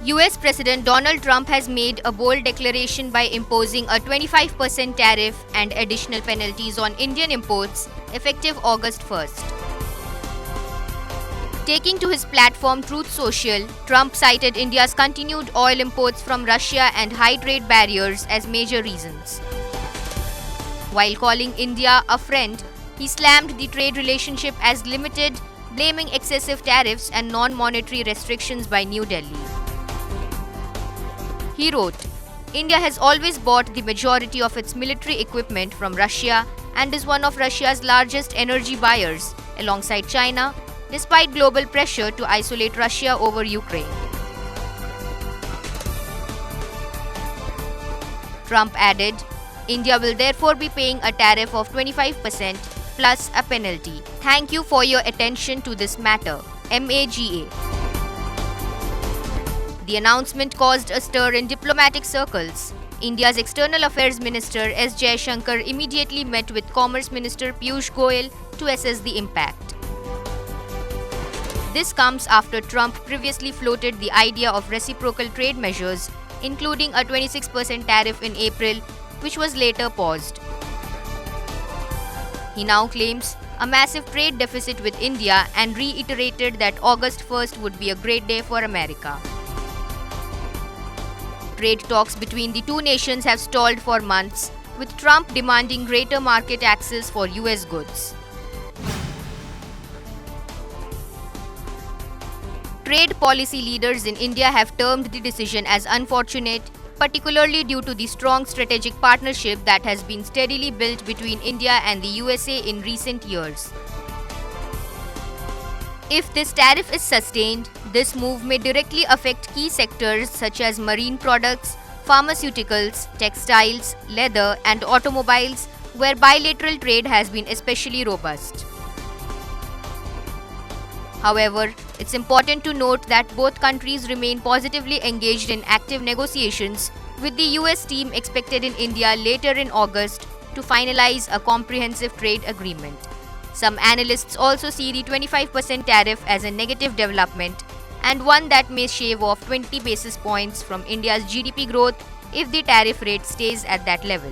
US President Donald Trump has made a bold declaration by imposing a 25% tariff and additional penalties on Indian imports effective August 1st. Taking to his platform Truth Social, Trump cited India's continued oil imports from Russia and high trade barriers as major reasons. While calling India a friend, he slammed the trade relationship as limited, blaming excessive tariffs and non-monetary restrictions by New Delhi. He wrote, India has always bought the majority of its military equipment from Russia and is one of Russia's largest energy buyers, alongside China, despite global pressure to isolate Russia over Ukraine. Trump added, India will therefore be paying a tariff of 25% plus a penalty. Thank you for your attention to this matter. MAGA. The announcement caused a stir in diplomatic circles. India's External Affairs Minister S. Jaishankar immediately met with Commerce Minister Piyush Goyal to assess the impact. This comes after Trump previously floated the idea of reciprocal trade measures, including a 26% tariff in April, which was later paused. He now claims a massive trade deficit with India and reiterated that August 1st would be a great day for America. Trade talks between the two nations have stalled for months, with Trump demanding greater market access for US goods. Trade policy leaders in India have termed the decision as unfortunate, particularly due to the strong strategic partnership that has been steadily built between India and the USA in recent years. If this tariff is sustained, this move may directly affect key sectors such as marine products, pharmaceuticals, textiles, leather, and automobiles, where bilateral trade has been especially robust. However, it's important to note that both countries remain positively engaged in active negotiations, with the US team expected in India later in August to finalize a comprehensive trade agreement. Some analysts also see the 25% tariff as a negative development and one that may shave off 20 basis points from India's GDP growth if the tariff rate stays at that level.